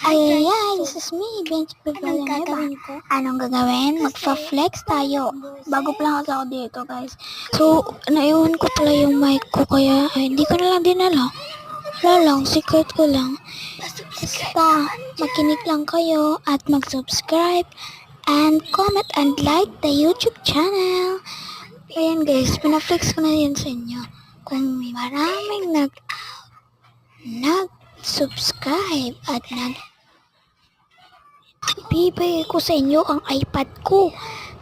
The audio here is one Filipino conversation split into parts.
Ay, this is me, Bench Anong gagawin ko? Anong gagawin? Magpa-flex tayo. Bago pa lang kasi ako dito, guys. So, naiwan ko pala yung mic ko, kaya hindi ko na lang dinala. Wala lang, secret ko lang. Basta, makinig lang kayo at mag-subscribe and comment and like the YouTube channel. Ayan guys, pinaflex ko na yan sa inyo. Kung maraming nag-subscribe at bibigay ko sa inyo ang iPad ko.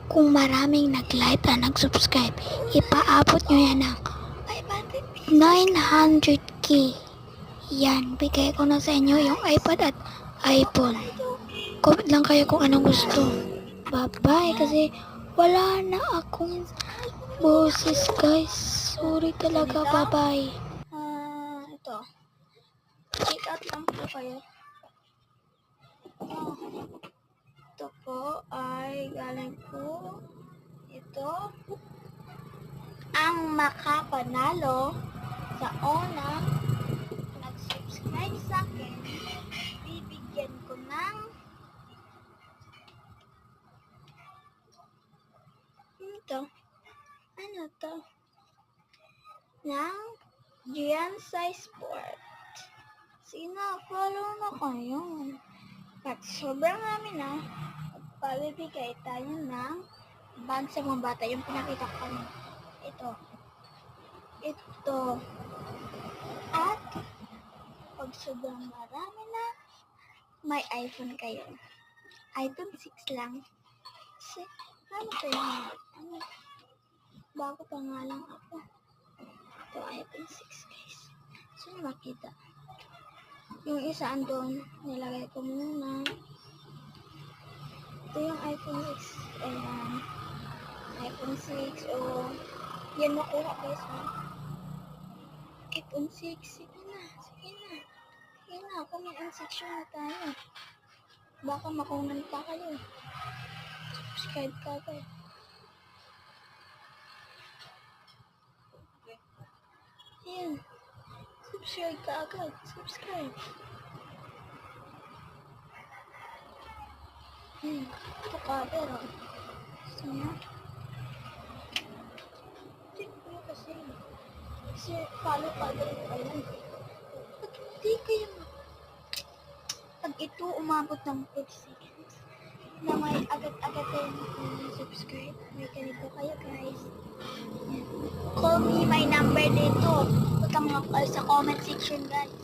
Kung maraming nag-like at nag-subscribe, ipaabot nyo yan ng 900k. Yan, bigay ko na sa inyo yung iPad at iPhone. Comment lang kayo kung anong gusto. Bye-bye, kasi wala na akong boses, guys. Sorry talaga, bye-bye. Ito. Check out lang po kayo. Ito po ay galing po ito ang makapanalo sa unang nag-subscribe sa akin. Bibigyan ko ng ano to ng Giansay Sport. Sino, follow na kayo. At sobrang namin na pabibigay tayo ng bag sa mga bata. Yung pinakita ko kanina. Ito. At pag sobrang marami na, may iPhone kayo. iPhone 6 lang. Ano to yun? Bago pa nga lang ako. Ito, iPhone 6 guys. So, makita. Yung isa andun, nilagay ko muna. Ito yung iPhone 6. Ayan. iPhone 6. Yan nakuha guys. iPhone 6. Sige na. Comment section na tayo. Baka makunan pa kayo. Subscribe ka agad. Ayan. Subscribe ka agad. Subscribe. Ito cover, oh. Gusto niya? Tingnan ko kasi. Kasi follow rin pa yan. Ba't hindi kayo pag ito umabot ng 4 seconds na may agad-agad kayo subscribe, may ganito kayo guys. Call me, my number dito. Punta mga sa comment section guys.